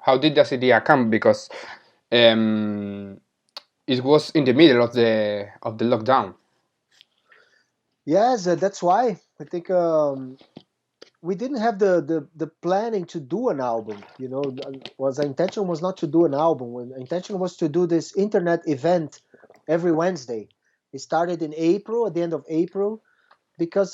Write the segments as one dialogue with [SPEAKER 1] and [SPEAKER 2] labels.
[SPEAKER 1] how did this idea come? Because um, it was in the middle of the lockdown.
[SPEAKER 2] Yes, that's why I think we didn't have the planning to do an album. Was our intention was not to do an album. The intention was to do this internet event every Wednesday. It started in April, at the end of April, because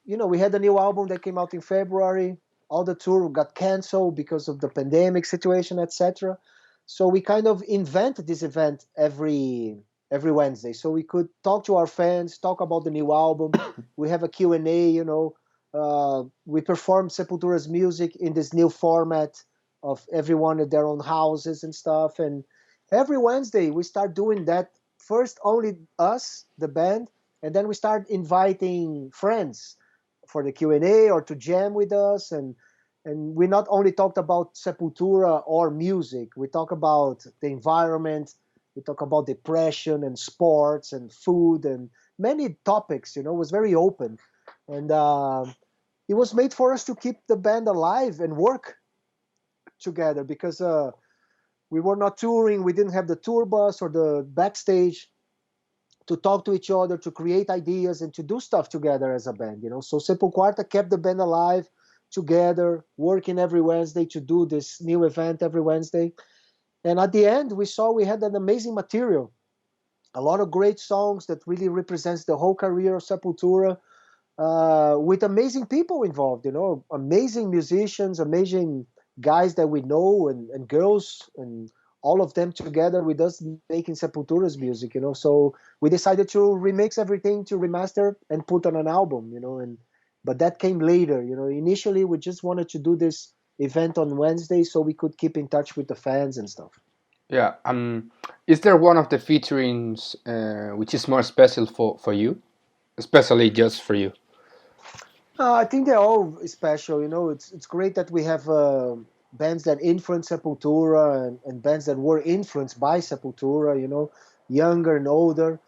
[SPEAKER 2] we had a new album that came out in February. All the tour got canceled because of the pandemic situation, etc. So we kind of invented this event every Wednesday, so we could talk to our fans, talk about the new album. We have a Q&A. We perform Sepultura's music in this new format of everyone at their own houses and stuff. And every Wednesday we start doing that. First, only us, the band, and then we start inviting friends for the Q&A or to jam with us. And we not only talked about Sepultura or music, we talk about the environment, we talk about depression and sports and food and many topics. It was very open. And it was made for us to keep the band alive and work together, because we were not touring, we didn't have the tour bus or the backstage to talk to each other, to create ideas, and to do stuff together as a band. So Sepulquarta kept the band alive together, working every Wednesday to do this new event every Wednesday. And at the end, we saw we had an amazing material, a lot of great songs that really represents the whole career of Sepultura, with amazing people involved, amazing musicians, amazing guys that we know, and girls, and all of them together with us making Sepultura's music. So we decided to remix everything, to remaster and put on an album. But that came later. Initially we just wanted to do this event on Wednesday so we could keep in touch with the fans and stuff.
[SPEAKER 1] Yeah. Is there one of the featurings which is more special for you, especially just for you?
[SPEAKER 2] I think they're all special. It's great that we have bands that influence Sepultura, and bands that were influenced by Sepultura. Younger and older.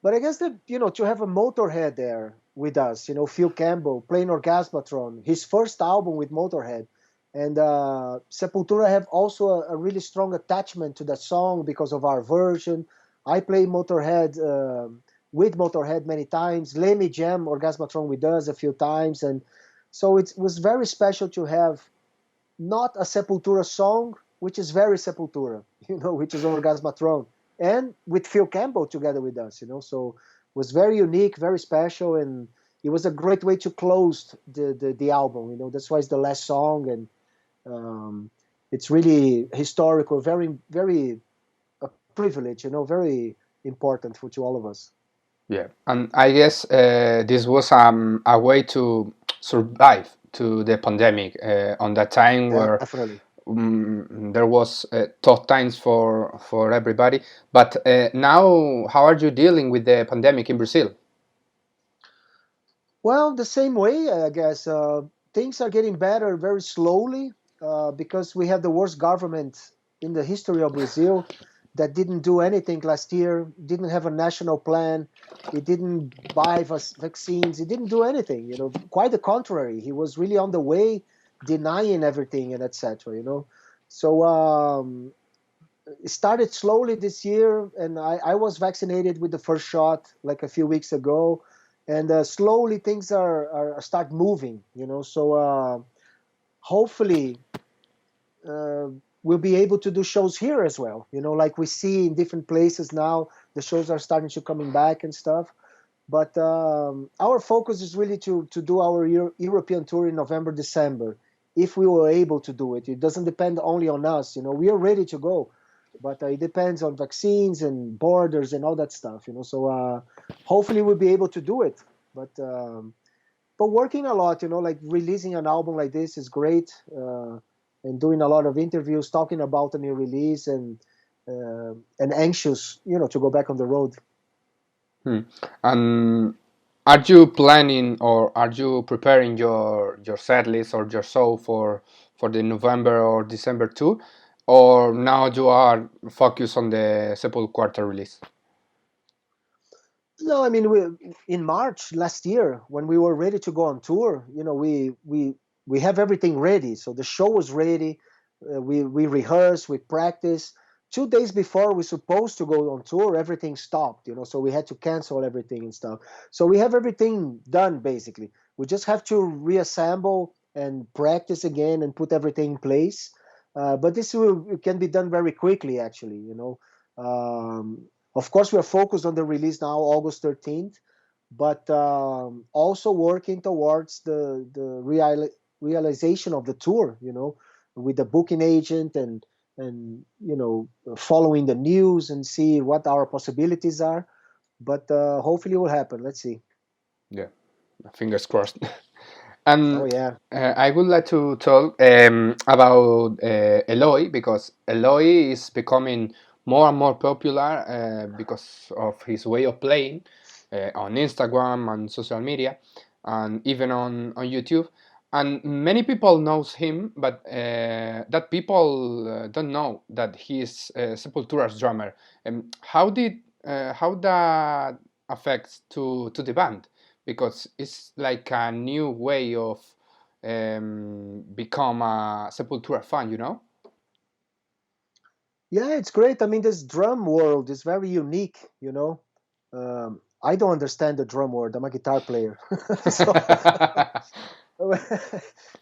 [SPEAKER 2] But I guess that to have a Motorhead there with us. Phil Campbell playing Orgasmatron, his first album with Motorhead, and Sepultura have also a really strong attachment to that song because of our version. I play Motorhead. With Motorhead many times. Lemmy jam Orgasmatron with us a few times. And so it was very special to have not a Sepultura song, which is very Sepultura, which is Orgasmatron, and with Phil Campbell together with us, so it was very unique, very special, and it was a great way to close the album. That's why it's the last song, and it's really historical, very, very a privilege, very important to all of us.
[SPEAKER 1] Yeah, and I guess this was a way to survive to the pandemic on that time where
[SPEAKER 2] Definitely.
[SPEAKER 1] there was tough times for everybody. But now, how are you dealing with the pandemic in Brazil?
[SPEAKER 2] Well, the same way, I guess. Things are getting better very slowly, because we have the worst government in the history of Brazil that didn't do anything last year, didn't have a national plan, it didn't buy vaccines, it didn't do anything. Quite the contrary. He was really on the way, denying everything and etc. So it started slowly this year, and I was vaccinated with the first shot like a few weeks ago, and slowly things are start moving. So hopefully uh, we'll be able to do shows here as well. Like we see in different places now, the shows are starting to coming back and stuff. But our focus is really to do our European tour in November, December, if we were able to do it. It doesn't depend only on us. We are ready to go, but it depends on vaccines and borders and all that stuff. So hopefully we'll be able to do it. But working a lot. Like releasing an album like this is great, and doing a lot of interviews, talking about a new release, and anxious, to go back on the road.
[SPEAKER 1] Hmm. And are you planning or are you preparing your set list or your show for the November or December tour, or now you are focused on the Sepulquarta release?
[SPEAKER 2] No, I mean, in March last year when we were ready to go on tour, we have everything ready. So the show was ready. We rehearse, we practice. 2 days before we're supposed to go on tour, everything stopped, so we had to cancel everything and stuff. So we have everything done basically. We just have to reassemble and practice again and put everything in place. But it can be done very quickly, actually. Of course, we are focused on the release now, August 13th, but also working towards the realization of the tour, with the booking agent and following the news and see what our possibilities are. But hopefully it will happen. Let's see.
[SPEAKER 1] Yeah, fingers crossed.
[SPEAKER 2] Oh
[SPEAKER 1] And
[SPEAKER 2] yeah.
[SPEAKER 1] I would like to talk about Eloy, because Eloy is becoming more and more popular because of his way of playing on Instagram and social media, and even on YouTube. And many people knows him, but that people don't know that he is Sepultura's drummer. How that affects to the band? Because it's like a new way of become a Sepultura fan.
[SPEAKER 2] Yeah, it's great. I mean, this drum world is very unique. I don't understand the drum world. I'm a guitar player. So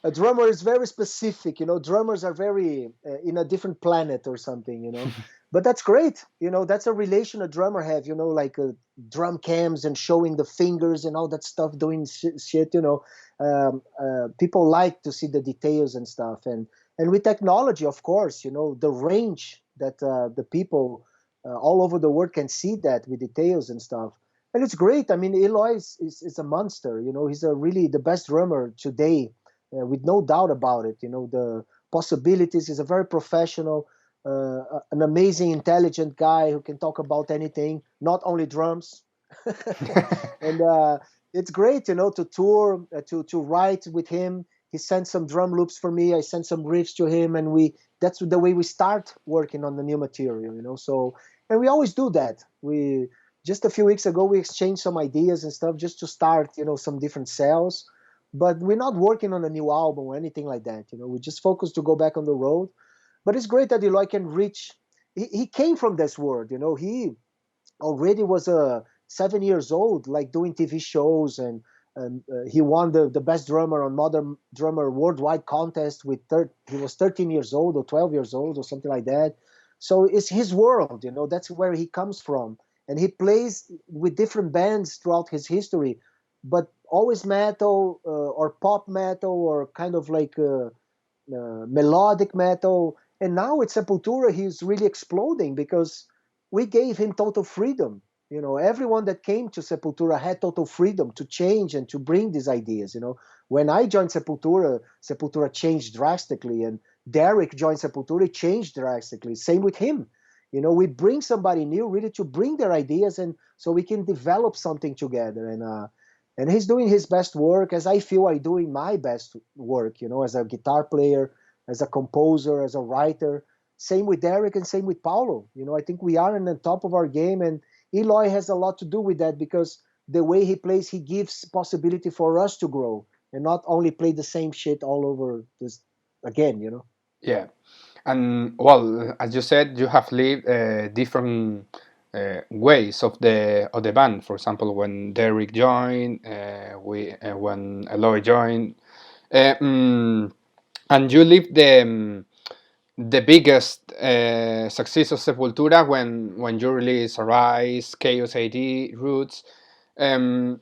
[SPEAKER 2] a drummer is very specific. Drummers are very in a different planet or something. But that's great. That's a relation a drummer have, like drum cams and showing the fingers and all that stuff, doing shit. People like to see the details and stuff. And with technology, of course, the range that the people all over the world can see that with details and stuff. And it's great. I mean, Eloy is a monster. He's a really the best drummer today, with no doubt about it. The possibilities. He's a very professional, an amazing, intelligent guy who can talk about anything, not only drums. And it's great, to tour, to write with him. He sent some drum loops for me. I sent some riffs to him, and that's the way we start working on the new material. So, and we always do that. We just a few weeks ago we exchanged some ideas and stuff just to start, some different cells. But we're not working on a new album or anything like that. We just focus to go back on the road. But it's great that Eloy can reach. He came from this world. He already was 7 years old, like doing TV shows, and he won the best drummer on Modern Drummer Worldwide contest he was 13 years old or 12 years old or something like that. So it's his world, that's where he comes from. And he plays with different bands throughout his history, but always metal or pop metal or kind of like melodic metal. And now with Sepultura, he's really exploding because we gave him total freedom. Everyone that came to Sepultura had total freedom to change and to bring these ideas. When I joined Sepultura, Sepultura changed drastically, and Derek joined Sepultura, it changed drastically. Same with him. We bring somebody new really to bring their ideas, and so we can develop something together. And he's doing his best work as I feel I'm doing my best work, as a guitar player, as a composer, as a writer. Same with Derek and same with Paulo. I think we are on the top of our game, and Eloy has a lot to do with that because the way he plays, he gives possibility for us to grow and not only play the same shit all over this again.
[SPEAKER 1] Yeah, and well, as you said, you have lived different ways of the band. For example, when Derek joined, when Eloy joined, uh, mm, and you lived the biggest success of Sepultura when you release Arise, Chaos AD, Roots. Um,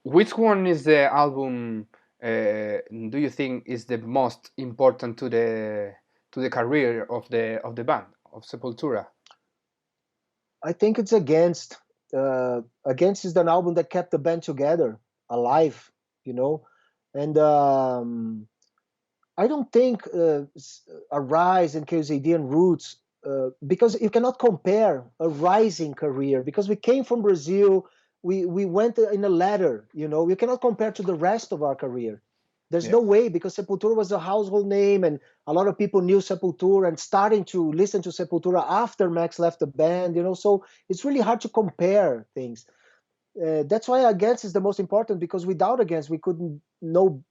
[SPEAKER 1] which one is the album do you think is the most important to the career of the band of Sepultura?
[SPEAKER 2] I think it's Against. Against is an album that kept the band together, alive, you know. And I don't think Arise and KZD and Roots, because you cannot compare a rising career because we came from Brazil. We went in a ladder, You cannot compare to the rest of our career. There's
[SPEAKER 1] Yeah.
[SPEAKER 2] no way because Sepultura was a household name and a lot of people knew Sepultura and starting to listen to Sepultura after Max left the band. So it's really hard to compare things. That's why Against is the most important because without Against we couldn't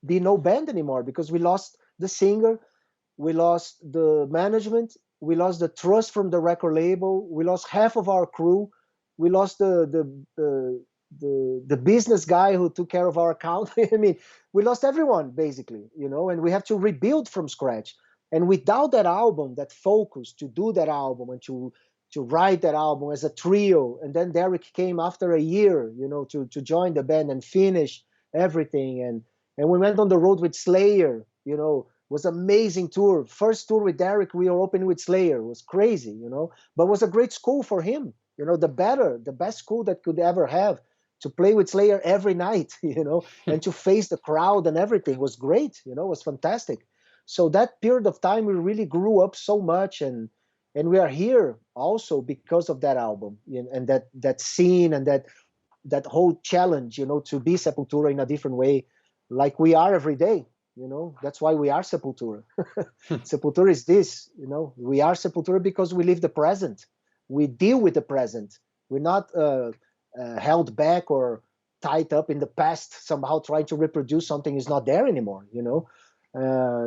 [SPEAKER 2] be no band anymore because we lost the singer. we lost the management, we lost the trust from the record label, we lost half of our crew, we lost the business guy who took care of our account. I mean, we lost everyone basically, and we have to rebuild from scratch. And without that album, that focus to do that album and to write that album as a trio, and then Derek came after a year, to join the band and finish everything, and we went on the road with Slayer, was amazing tour. First tour with Derek, we were opening with Slayer. It was crazy, but it was a great school for him. The best school that could ever have, to play with Slayer every night, and to face the crowd and everything was great, was fantastic. So that period of time, we really grew up so much, and we are here also because of that album, and that scene and that whole challenge, to be Sepultura in a different way, like we are every day. That's why we are Sepultura. Sepultura is this, we are Sepultura because we live the present. We deal with the present. We're not held back or tied up in the past, somehow trying to reproduce something is not there anymore,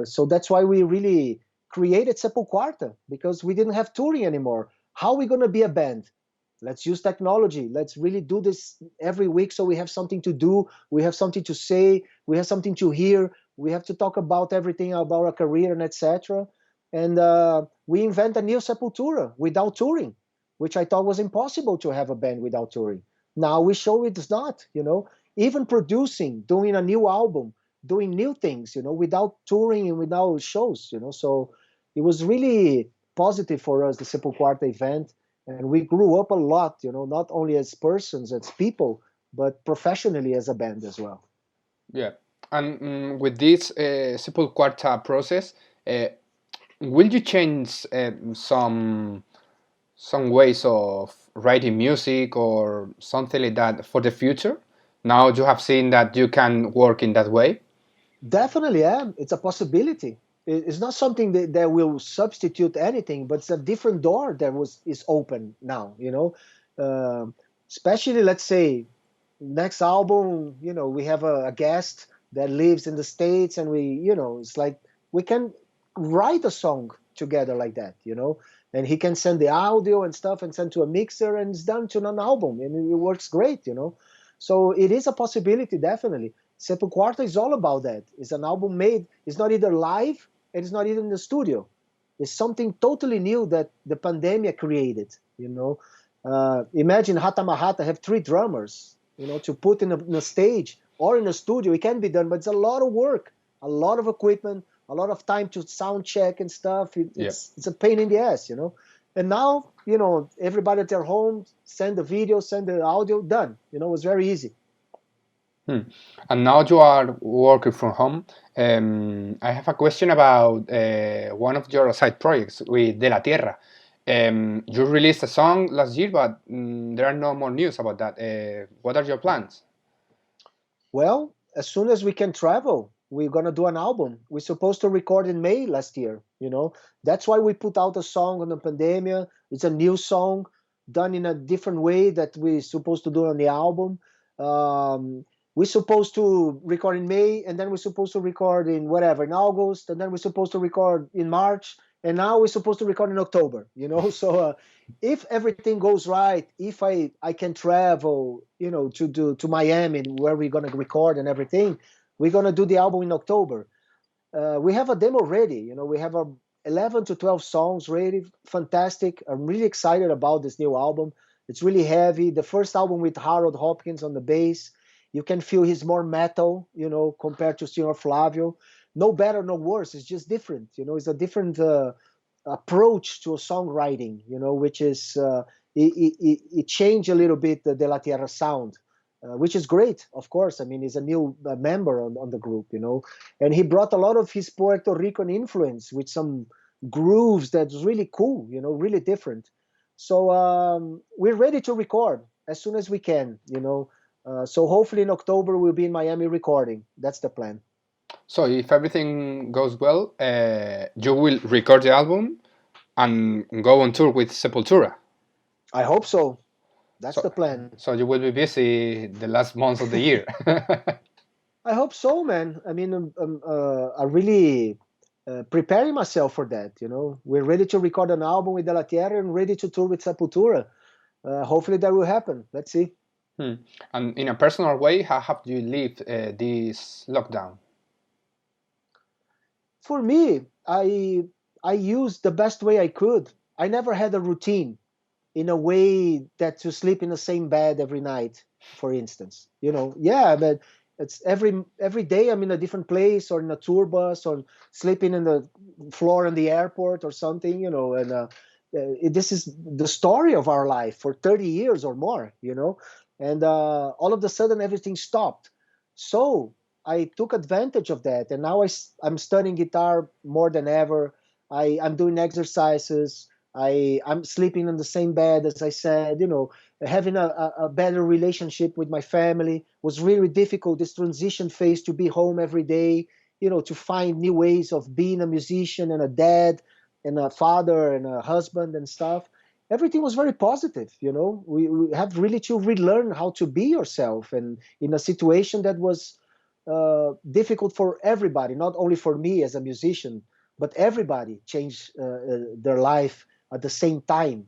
[SPEAKER 2] so that's why we really created Sepulquarta, because we didn't have touring anymore. How are we going to be a band? Let's use technology. Let's really do this every week, so we have something to do, we have something to say, we have something to hear, we have to talk about everything about our career and etc. And we invent a new Sepultura without touring, which I thought was impossible to have a band without touring. Now we show it's not, even producing, doing a new album, doing new things, without touring and without shows, so it was really positive for us, the Sepulquarta event. And we grew up a lot, not only as persons, as people, but professionally as a band as well.
[SPEAKER 1] Yeah. And with this Sepulquarta process, will you change some ways of writing music or something like that for the future? Now you have seen that you can work in that way.
[SPEAKER 2] Definitely, yeah. It's a possibility. It's not something that will substitute anything, but it's a different door that is open now. Especially, let's say, next album. We have a guest that lives in the States, and it's like we can write a song together like that. And he can send the audio and stuff and send to a mixer, and it's done to an album, and it works great. So it is a possibility, definitely. Sepulquarta is all about that. It's an album made. It's not either live, and it's not even in the studio. It's something totally new that the pandemic created. Imagine Hata Mahata have 3 drummers. To put in a stage or in a studio, it can be done, but it's a lot of work, a lot of equipment, a lot of time to sound check and stuff. It's a pain in the ass. And now, everybody at their home, send the video, send the audio, done. It was very easy.
[SPEAKER 1] And now you are working from home. I have a question about one of your side projects with De La Tierra. You released a song last year, but there are no more news about that. What are your plans?
[SPEAKER 2] Well, as soon as we can travel, we're going to do an album. We're supposed to record in May last year. That's why we put out a song on the pandemic. It's a new song done in a different way that we're supposed to do on the album. We're supposed to record in May, and then we're supposed to record in August, and then we're supposed to record in March, and now we're supposed to record in October. So if everything goes right, if I can travel, to Miami, where we're gonna record and everything, we're gonna do the album in October. We have a demo ready. We have 11 to 12 songs ready. Fantastic. I'm really excited about this new album. It's really heavy. The first album with Harold Hopkins on the bass. You can feel he's more metal, compared to Sr. Flavio. No better, no worse. It's just different. It's a different approach to songwriting, which is, it changed a little bit the De La Tierra sound, which is great, of course. I mean, he's a new member on the group, and he brought a lot of his Puerto Rican influence with some grooves that's really cool, really different. So we're ready to record as soon as we can, so hopefully in October we'll be in Miami recording. That's the plan.
[SPEAKER 1] So if everything goes well, you will record the album and go on tour with Sepultura.
[SPEAKER 2] I hope so. That's the plan.
[SPEAKER 1] So you will be busy the last months of the year.
[SPEAKER 2] I hope so, man. I mean, I really preparing myself for that. We're ready to record an album with De La Tierra and ready to tour with Sepultura. Hopefully that will happen. Let's see.
[SPEAKER 1] And in a personal way, how have you lived this lockdown?
[SPEAKER 2] For me, I used the best way I could. I never had a routine in a way that to sleep in the same bed every night, for instance. Yeah, but it's every day I'm in a different place or in a tour bus or sleeping in the floor in the airport or something. And this is the story of our life for 30 years or more. And all of a sudden everything stopped. So I took advantage of that, and now I'm studying guitar more than ever. I'm doing exercises. I'm sleeping in the same bed, as I said. Having a better relationship with my family was really difficult. This transition phase to be home every day, to find new ways of being a musician and a dad and a father and a husband and stuff. Everything was very positive. We have really to relearn how to be yourself, and in a situation that was difficult for everybody, not only for me as a musician, but everybody changed their life at the same time.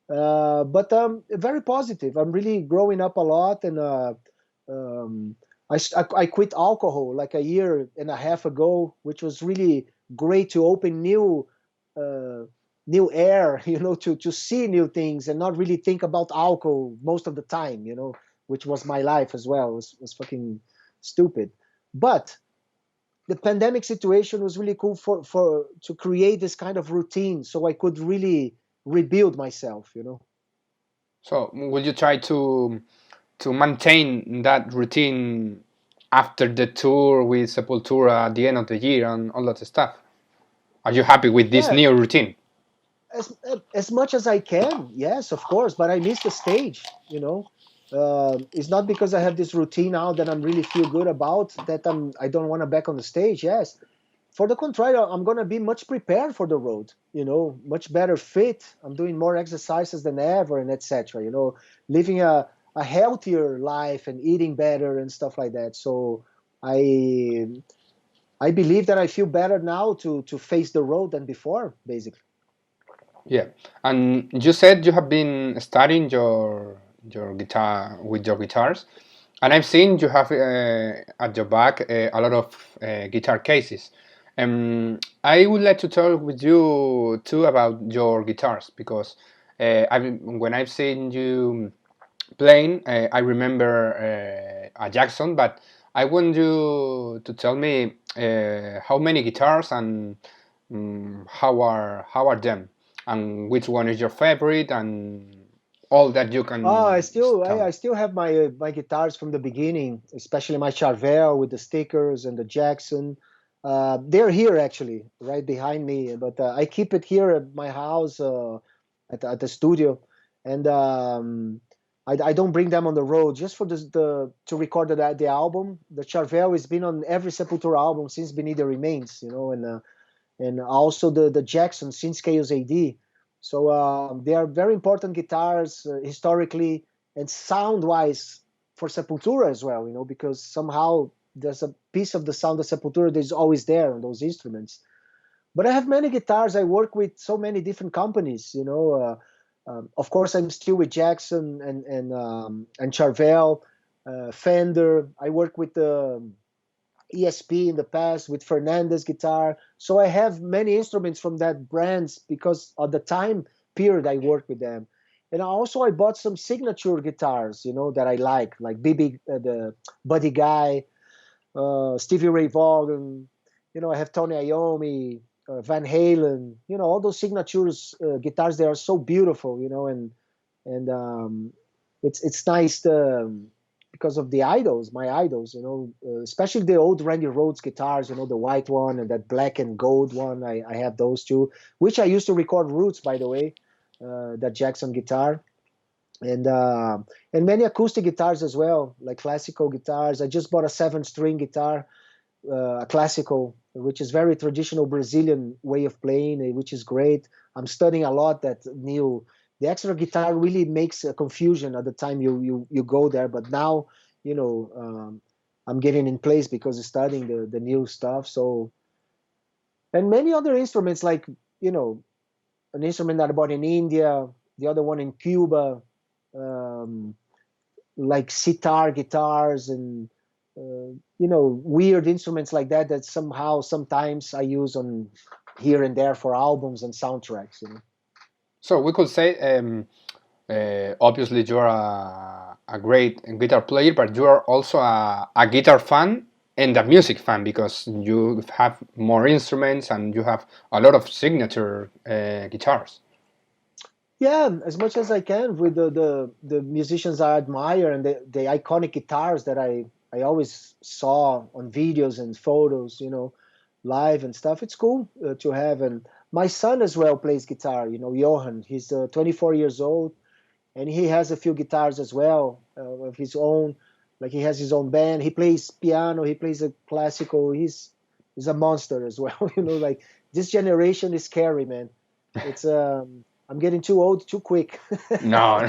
[SPEAKER 2] But very positive. I'm really growing up a lot, and um, I quit alcohol like a year and a half ago, which was really great to open uh, new air, to see new things and not really think about alcohol most of the time, which was my life as well. It was fucking stupid. But the pandemic situation was really cool for to create this kind of routine so I could really rebuild myself.
[SPEAKER 1] So, will you try to maintain that routine after the tour with Sepultura at the end of the year and all that stuff? Are you happy with this
[SPEAKER 2] Yeah,
[SPEAKER 1] new routine?
[SPEAKER 2] as much as I can, yes, of course, but I miss the stage. It's not because I have this routine now that I'm really feel good about that I don't want to back on the stage. Yes, for the contrary, I'm going to be much prepared for the road, much better fit. I'm doing more exercises than ever and etc. Living a healthier life and eating better and stuff like that. So I I believe that I feel better now to face the road than before, basically.
[SPEAKER 1] Yeah, and you said you have been studying your guitar with your guitars, and I've seen you have at your back a lot of guitar cases. I would like to talk with you too about your guitars because when I've seen you playing, I remember a Jackson, but I want you to tell me how many guitars and how are them, and which one is your favorite, and all that you
[SPEAKER 2] Oh, I
[SPEAKER 1] can
[SPEAKER 2] still I,
[SPEAKER 1] tell.
[SPEAKER 2] I still have my guitars from the beginning, especially my Charvel with the stickers and the Jackson. They're here actually, right behind me. But I keep it here at my house, at the studio, and I don't bring them on the road just for the to record the album. The Charvel has been on every Sepultura album since Beneath the Remains, and also the Jackson since Chaos AD. So they are very important guitars historically and sound-wise for Sepultura as well, because somehow there's a piece of the sound of Sepultura that is always there on those instruments. But I have many guitars. I work with so many different companies. Of course, I'm still with Jackson and Charvel, Fender. I work with ESP in the past with Fernandez guitar. So I have many instruments from that brands because of the time period I worked with them. And also I bought some signature guitars, that I like BB, the Buddy Guy, Stevie Ray Vaughan. I have Tony Iommi, Van Halen. All those signatures guitars. They are so beautiful, and it's nice because of the idols, my idols. Especially the old Randy Rhoads guitars. The white one and that black and gold one. I have those two, which I used to record Roots, by the way. That Jackson guitar and many acoustic guitars as well, like classical guitars. I just bought a 7-string guitar, a classical, which is very traditional Brazilian way of playing, which is great. I'm studying a lot that new. The extra guitar really makes a confusion at the time you go there, but now I'm getting in place because I'm studying the new stuff. So and many other instruments, like, you know, an instrument that I bought in India, the other one in Cuba, um, like sitar guitars and weird instruments like that that somehow sometimes I use on here and there for albums and soundtracks.
[SPEAKER 1] So we could say, obviously, you're a great guitar player, but you are also a guitar fan and a music fan because you have more instruments and you have a lot of signature guitars.
[SPEAKER 2] Yeah, as much as I can with the musicians I admire and the iconic guitars that I always saw on videos and photos, live and stuff. It's cool to have. And my son as well plays guitar, Johan. He's 24 years old, and he has a few guitars as well of his own. Like, he has his own band. He plays piano. He plays a classical. He's a monster as well. Like, this generation is scary, man. It's I'm getting too old too quick.
[SPEAKER 1] No,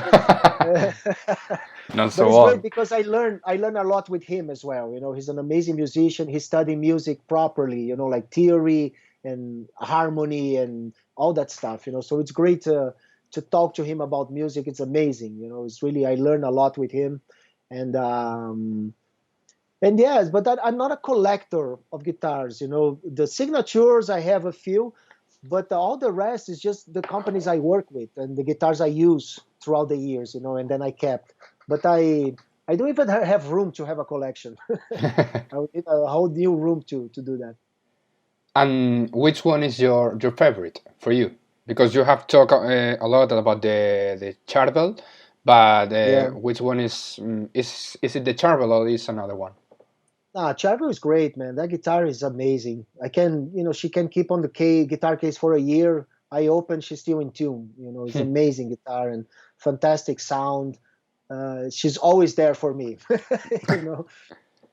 [SPEAKER 1] not
[SPEAKER 2] But
[SPEAKER 1] so
[SPEAKER 2] it's great
[SPEAKER 1] old.
[SPEAKER 2] because I learn a lot with him as well. He's an amazing musician. He studied music properly, like theory and harmony and all that stuff. So it's great to talk to him about music. It's amazing. It's really, I learn a lot with him. And yes, but I'm not a collector of guitars. The signatures, I have a few, but all the rest is just the companies I work with and the guitars I use throughout the years. And then I kept. But I don't even have room to have a collection. I would need a whole new room to do that.
[SPEAKER 1] And which one is your favorite for you? Because you have talked a lot about the Charvel, but
[SPEAKER 2] Yeah.
[SPEAKER 1] which one is it the Charvel or is another one?
[SPEAKER 2] Chavo is great, man. That guitar is amazing. She can keep on the guitar case for a year. I open, she's still in tune. It's amazing guitar and fantastic sound. She's always there for me, you know.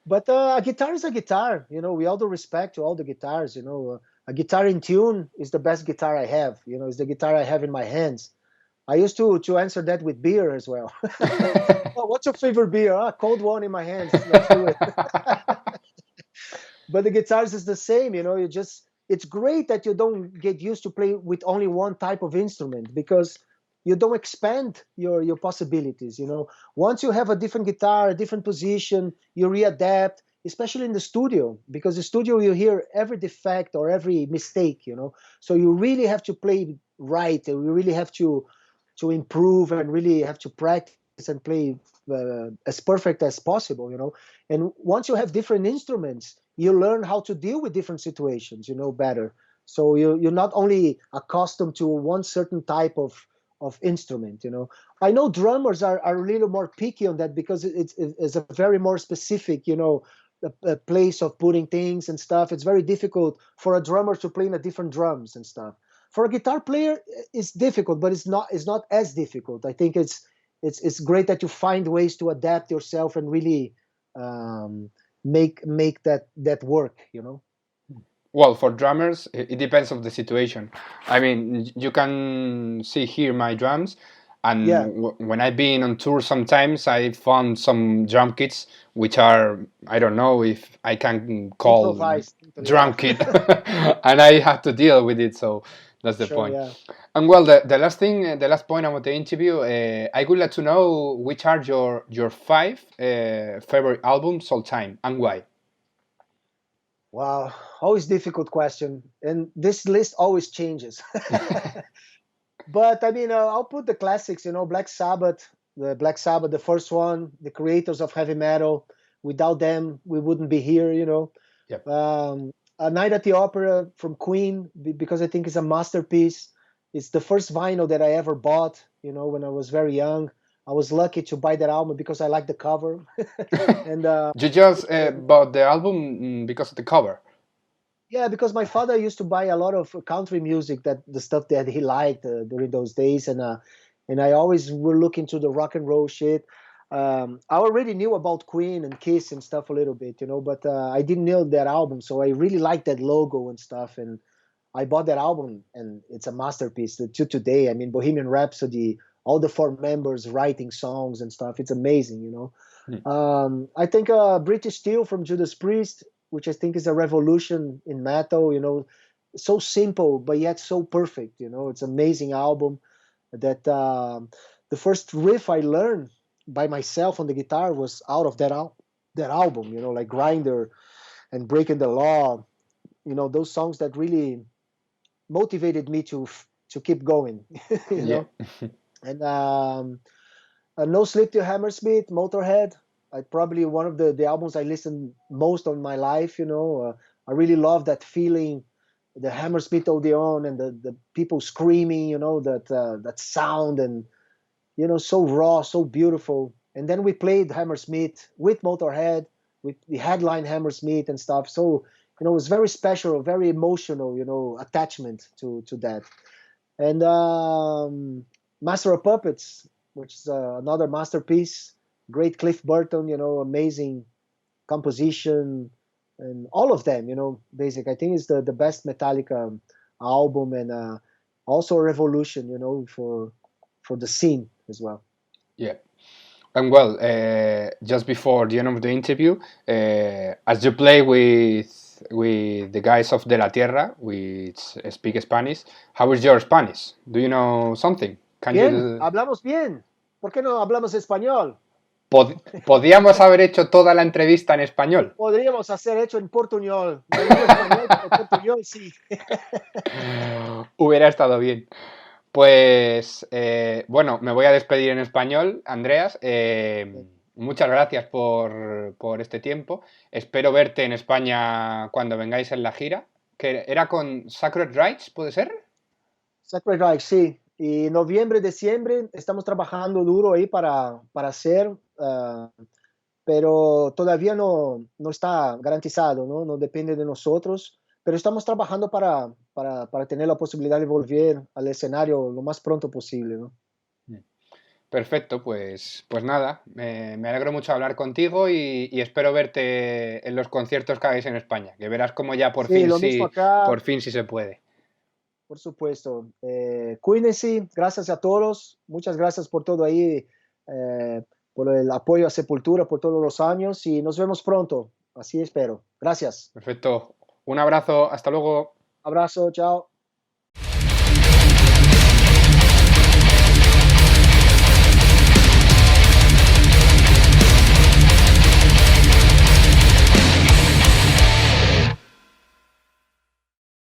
[SPEAKER 2] But a guitar is a guitar. We all do respect to all the guitars. A guitar in tune is the best guitar I have. It's the guitar I have in my hands. I used to answer that with beer as well. Oh, what's your favorite beer? Cold one in my hands. Let's do it. But the guitars is the same. It's great that you don't get used to play with only one type of instrument, because you don't expand your possibilities. Once you have a different guitar, a different position, you readapt, especially in the studio, because the studio, you hear every defect or every mistake. So you really have to play right, and you really have to improve and really have to practice and play as perfect as possible. And once you have different instruments, you learn how to deal with different situations, better. So you're not only accustomed to one certain type of instrument. I know drummers are a little more picky on that, because it's a very more specific, a place of putting things and stuff. It's very difficult for a drummer to play in a different drums and stuff. For a guitar player, it's difficult, but it's not as difficult. I think it's great that you find ways to adapt yourself and really um, make that work.
[SPEAKER 1] Well, for drummers, it depends of the situation. I mean, you can see here my drums, and
[SPEAKER 2] Yeah,
[SPEAKER 1] when I've been on tour, sometimes I found some drum kits which are, I don't know if I can call
[SPEAKER 2] improvise totally, yeah.
[SPEAKER 1] drum kit, and I have to deal with it. So that's the
[SPEAKER 2] Sure,
[SPEAKER 1] point.
[SPEAKER 2] yeah.
[SPEAKER 1] And well, the last thing, the last point about the interview, I would like to know which are your five favorite albums all time and why.
[SPEAKER 2] Wow, always difficult question, and this list always changes. But I mean, I'll put the classics. Black Sabbath, the first one, the creators of heavy metal. Without them, we wouldn't be here.
[SPEAKER 1] Yep.
[SPEAKER 2] A Night at the Opera from Queen, because I think it's a masterpiece. It's the first vinyl that I ever bought. When I was very young, I was lucky to buy that album because I like the cover. And
[SPEAKER 1] You just bought the album because of the cover.
[SPEAKER 2] yeah, because my father used to buy a lot of country music, that the stuff that he liked during those days, and I always were looking to the rock and roll shit. I already knew about Queen and Kiss and stuff a little bit, but I didn't know that album, so I really liked that logo and stuff, and I bought that album, and it's a masterpiece to today. I mean, Bohemian Rhapsody, all the four members writing songs and stuff, it's amazing.
[SPEAKER 1] Hmm.
[SPEAKER 2] I think British Steel from Judas Priest, which I think is a revolution in metal. so simple but yet so perfect. It's an amazing album. That the first riff I learned by myself on the guitar was out of that album. Like Grinder and Breaking the Law. Those songs that really motivated me to keep going. you
[SPEAKER 1] Yeah.
[SPEAKER 2] know, and No Sleep Till Hammersmith, Motorhead. Probably one of the albums I listened most on my life. I really love that feeling, the Hammersmith Odeon and the people screaming. That sound, and so raw, so beautiful. And then we played Hammersmith with Motorhead, with the headline Hammersmith and stuff. So it was very special, very emotional, attachment to that. And Master of Puppets, which is another masterpiece. Great Cliff Burton, amazing composition, and all of them, basic. I think it's the best Metallica album, and also a revolution, for the scene as well.
[SPEAKER 1] Yeah. And well, just before the end of the interview, as you play with the guys of De La Tierra, which speak Spanish, how is your Spanish? Do you know something? Can
[SPEAKER 2] Bien,
[SPEAKER 1] you?
[SPEAKER 2] hablamos bien. ¿Por qué no hablamos español?
[SPEAKER 1] Podíamos haber hecho toda la entrevista en español.
[SPEAKER 2] Podríamos hacer hecho en portuñol. No hablo español, pero portuñol sí.
[SPEAKER 1] Hubiera estado bien. Pues bueno, me voy a despedir en español, Andreas. Muchas gracias por este tiempo. Espero verte en España cuando vengáis en la gira. Que era con Sacred Rights, ¿puede ser?
[SPEAKER 2] Sacred Reich, sí. Y noviembre, diciembre estamos trabajando duro ahí para hacer, pero todavía no está garantizado, ¿no? No depende de nosotros, pero estamos trabajando para tener la posibilidad de volver al escenario lo más pronto posible, ¿no?
[SPEAKER 1] Perfecto, pues nada, me alegro mucho de hablar contigo y espero verte en los conciertos que hagáis en España, que verás como ya
[SPEAKER 2] Sí, lo mismo acá,
[SPEAKER 1] por fin sí se puede.
[SPEAKER 2] por supuesto. Cuídense, gracias a todos, muchas gracias por todo ahí, por el apoyo a Sepultura por todos los años y nos vemos pronto, así espero. Gracias.
[SPEAKER 1] Perfecto, un abrazo, hasta luego.
[SPEAKER 2] Abrazo, chao.